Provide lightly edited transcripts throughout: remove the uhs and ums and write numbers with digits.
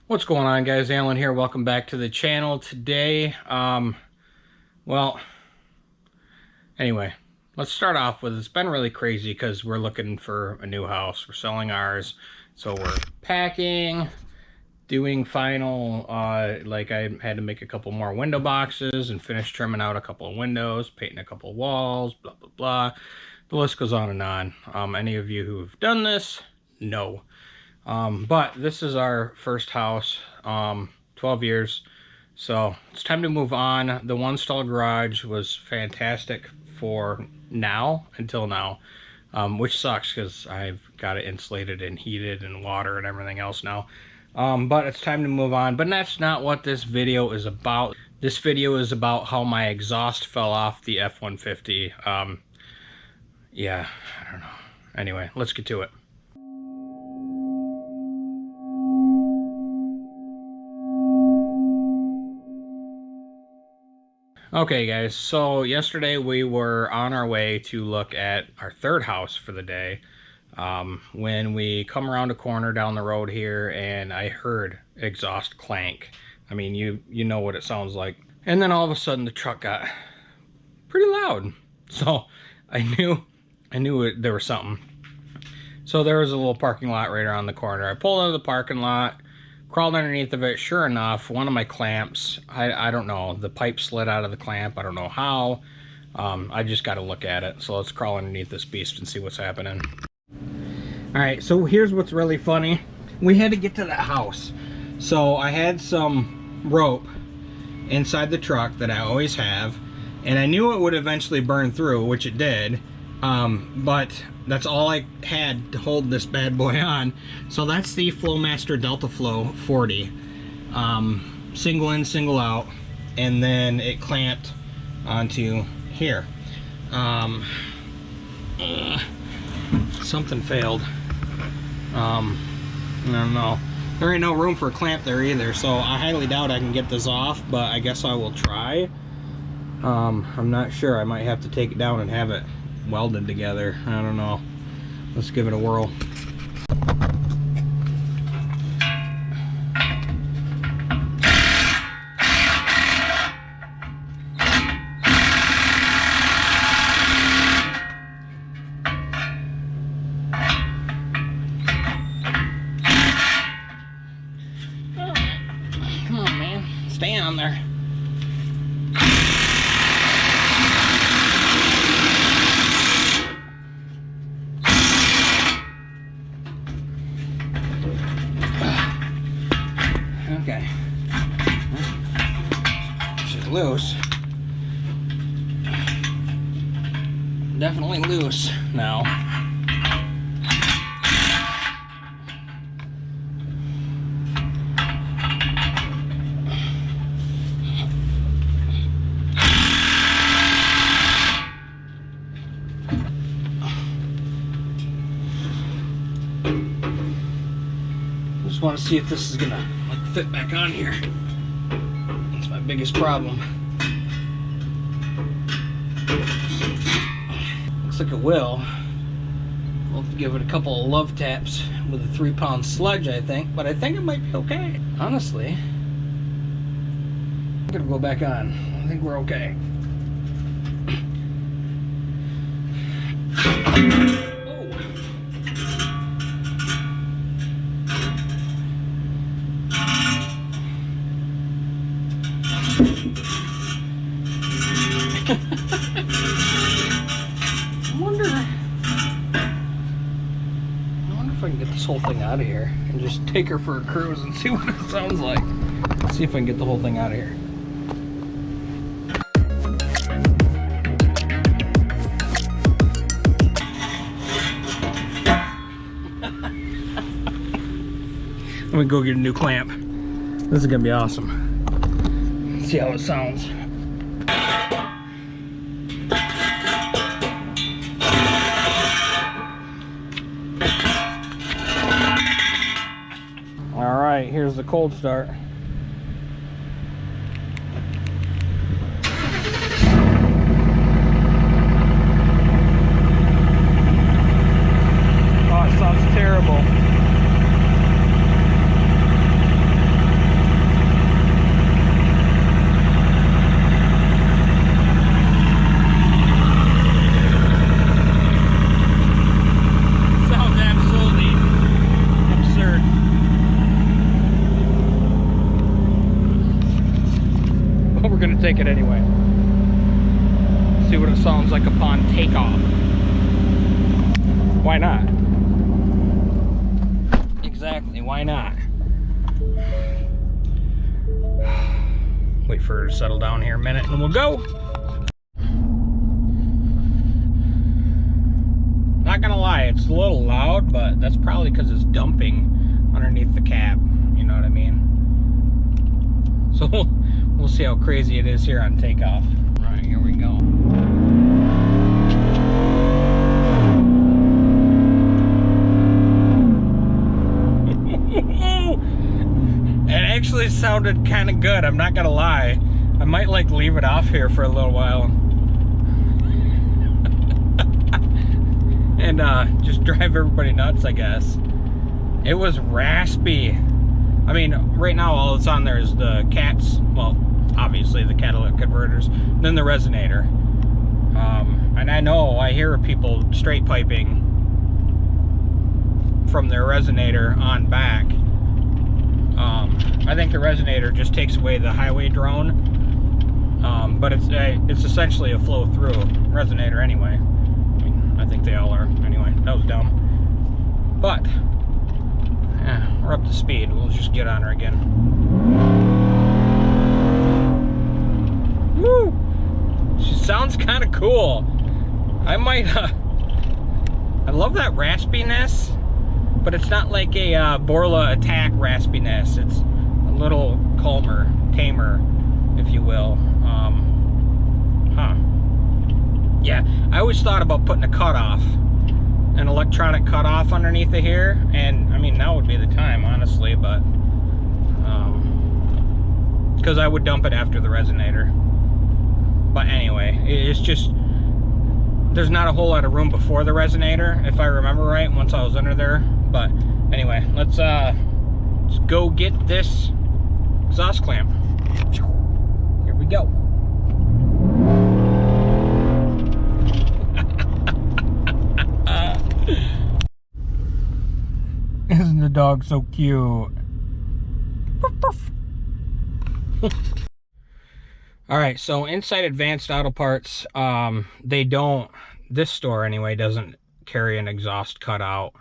What's going on, guys? Alan here. Welcome back to the channel today. Well, anyway, let's start off with, it's been really crazy because we're looking for a new house. We're selling ours, so we're packing, doing final, like I had to make a couple more window boxes and finish trimming out a couple of windows, painting a couple of walls, blah, blah, blah. The list goes on and on. Any of you who've done this, no. But this is our first house, 12 years, so it's time to move on. The one stall garage was fantastic for now, until now, which sucks because I've got it insulated and heated and water and everything else now. But it's time to move on. But that's not what this video is about. This video is about how my exhaust fell off the F-150. Yeah, I don't know. Anyway, let's get to it. Okay guys, so yesterday we were on our way to look at our third house for the day, when we come around a corner down the road here and I heard exhaust clank. I mean, you know what it sounds like. And then all of a sudden the truck got pretty loud. So I knew there was something. So there was a little parking lot right around the corner. I pulled out of the parking lot, crawled underneath of it. Sure enough, one of my clamps, I don't know, the pipe slid out of the clamp. I don't know how. I just got to look at it. So let's crawl underneath this beast and see what's happening. All right, so here's what's really funny. We had to get to that house. So I had some rope inside the truck that I always have, and I knew it would eventually burn through, which it did. But that's all I had to hold this bad boy on. So that's the Flowmaster Delta Flow 40. Single in, single out, and then it clamped onto here. Something failed. I don't know. There ain't no room for a clamp there either, so I highly doubt I can get this off, but I guess I will try. I'm not sure. I might have to take it down and have it welded together. I don't know. Let's give it a whirl. Come on, man. Stay on there. Okay. She's loose. Definitely loose now. Just want to see if this is gonna fit back on here. That's my biggest problem. Looks like it will. We'll have to give it a couple of love taps with a 3-pound sludge, I think, but I think it might be okay. Honestly, I'm gonna go back on. I think we're okay. I wonder if I can get this whole thing out of here and just take her for a cruise and see what it sounds like. See if I can get the whole thing out of here. Let me go get a new clamp. This is gonna be awesome. See how it sounds. All right, here's the cold start. Oh, it sounds terrible. we're gonna take it anyway. See what it sounds like upon takeoff. Why not? Exactly, why not? Wait for her to settle down here a minute and we'll go. Not gonna lie, it's a little loud, but that's probably because it's dumping underneath the cab. You know what I mean? So we'll see how crazy it is here on takeoff. All right, here we go. It actually sounded kind of good, I'm not gonna lie. I might like leave it off here for a little while and just drive everybody nuts, I guess. It was raspy. I mean, right now all that's on there is the cats, well, obviously the catalytic converters, then the resonator. And I know I hear people straight piping from their resonator on back. I think the resonator just takes away the highway drone, but it's essentially a flow-through resonator anyway. I mean, I think they all are. Anyway, that was dumb. But yeah, we're up to speed. We'll just get on her again. Woo! She sounds kind of cool. I might. I love that raspiness. But it's not like a Borla attack raspiness. It's a little calmer, tamer, if you will. Yeah, I always thought about putting a cutoff, an electronic cutoff underneath of here, and I mean now would be the time, honestly, but because I would dump it after the resonator. But anyway, it's just there's not a whole lot of room before the resonator, if I remember right, once I was under there. But anyway, let's go get this exhaust clamp. Here we go. Isn't the dog so cute? All right, so inside Advanced Auto Parts, they don't, this store anyway, doesn't carry an exhaust cutout.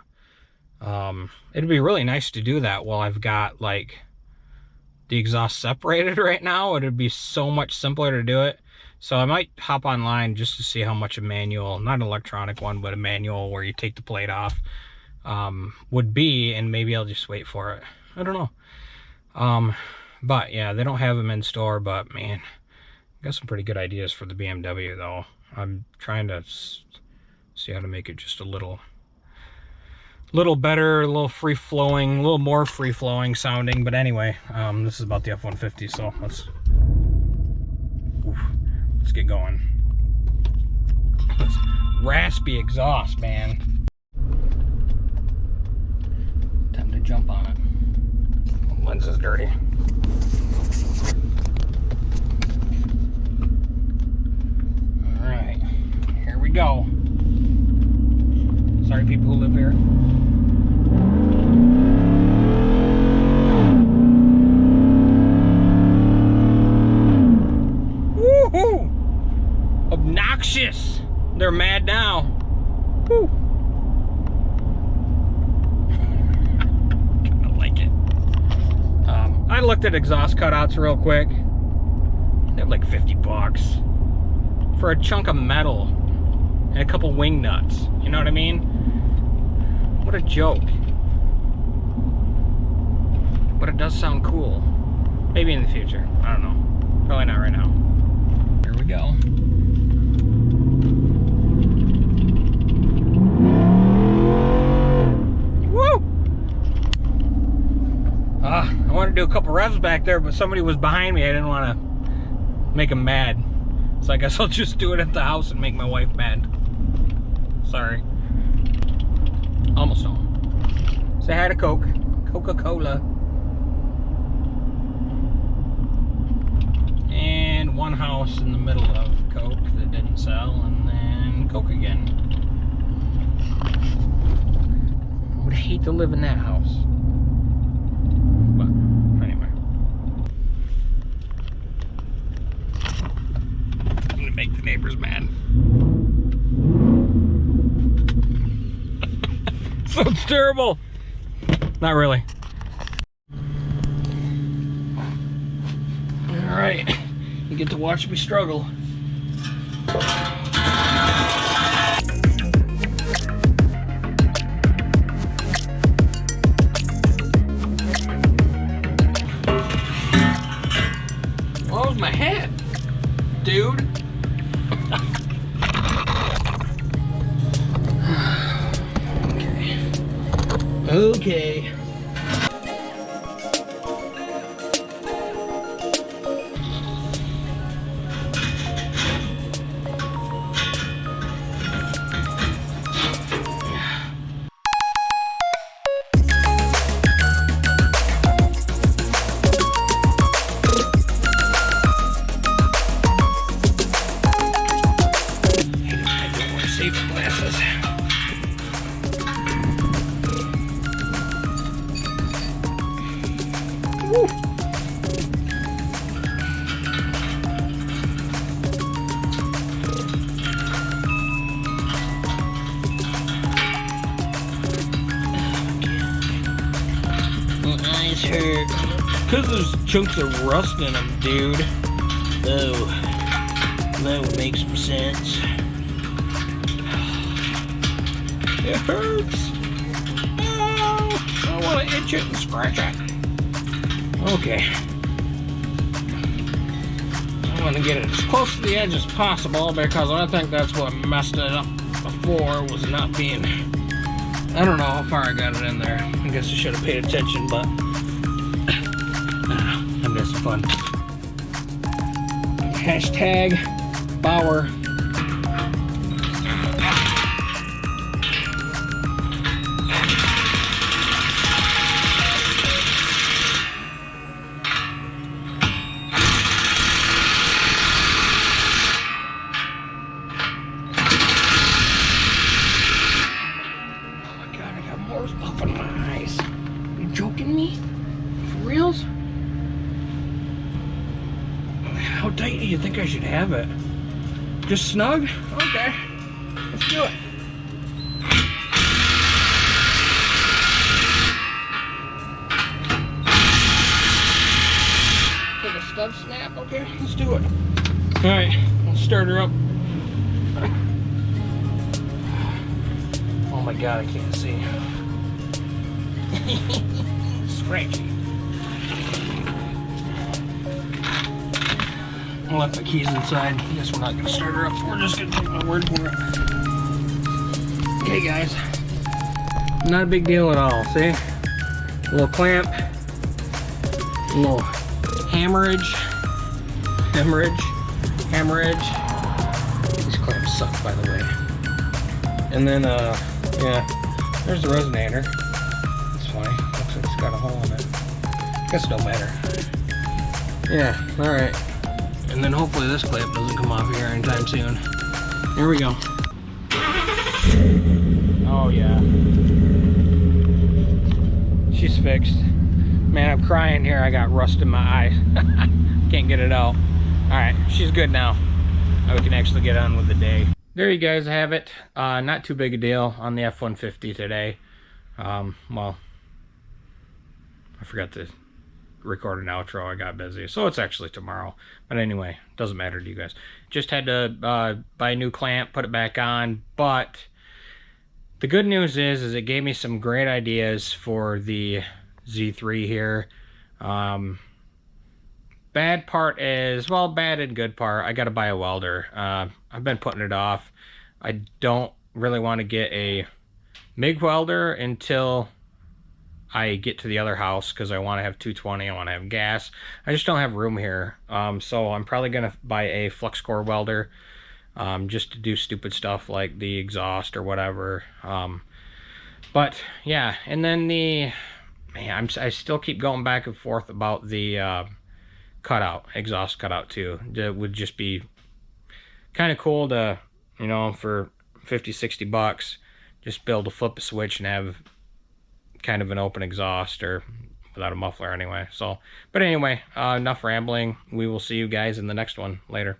It'd be really nice to do that while I've got like the exhaust separated right now. It'd be so much simpler to do it. So I might hop online just to see how much a manual, not an electronic one, but a manual where you take the plate off, would be, and maybe I'll just wait for it. I don't know. But yeah, they don't have them in store, but man, got some pretty good ideas for the BMW though. I'm trying to see how to make it just a little better, a little free-flowing, a little more free-flowing sounding. But anyway, this is about the F-150, so let's get going. Raspy exhaust, man. Time to jump on it. The lens is dirty. All right, here we go. Sorry, people who live here. Woohoo! Obnoxious. They're mad now. Woo. Kinda like it. I looked at exhaust cutouts real quick. They're like 50 bucks for a chunk of metal and a couple wing nuts. You know what I mean? What a joke. But it does sound cool. Maybe in the future. I don't know. Probably not right now. Here we go. Woo! I wanted to do a couple revs back there, but somebody was behind me. I didn't want to make them mad. So I guess I'll just do it at the house and make my wife mad. Sorry. Almost home. Say hi to Coke. Coca-Cola. And one house in the middle of Coke that didn't sell, and then Coke again. I would hate to live in that house. But anyway. terrible. Not really. All right, you get to watch me struggle. What was my head, dude? Okay. Safety glasses. Woo. My eyes hurt. Because there's chunks of rust in them, dude. Oh, that would make some sense. It hurts. Oh, I want to itch it and scratch it. Okay. I want to get it as close to the edge as possible because I think that's what messed it up before, was not being... I don't know how far I got it in there. I guess I should have paid attention, but I missed fun. Hashtag Bauer. Up in my eyes. You joking me? For reals? How tight do you think I should have it? Just snug? Okay. Let's do it. Did a stub snap? Okay, let's do it. Alright, let's start her up. Oh my god, I can't see. Scratchy. I left the keys inside. I guess we're not going to start her up. We're just going to take my word for it. Okay, guys. Not a big deal at all. See? A little clamp. A little hammerage. These clamps suck, by the way. And then, yeah, there's the resonator. That's funny. Looks like it's got a hole in it. Guess it don't matter. Yeah, alright. And then hopefully this clamp doesn't come off here anytime soon. Here we go. Oh yeah. She's fixed. Man, I'm crying here. I got rust in my eyes. Can't get it out. Alright, she's good now. Now we can actually get on with the day. There you guys have it. Not too big a deal on the F-150 today. Well, I forgot to record an outro. I got busy, so it's actually tomorrow. But anyway, doesn't matter to you guys. Just had to buy a new clamp, put it back on. But the good news is it gave me some great ideas for the Z3 here. Bad part is, well, bad and good part, I gotta buy a welder. I've been putting it off. I don't really want to get a MIG welder until I get to the other house, because I want to have 220, I want to have gas. I just don't have room here. So I'm probably going to buy a flux core welder, just to do stupid stuff like the exhaust or whatever. But yeah, and then I still keep going back and forth about the exhaust cutout too. It would just be kind of cool to, you know, for 50-60 bucks, just be able to flip a switch and have kind of an open exhaust, or without a muffler anyway. So, but anyway, enough rambling. We will see you guys in the next one later.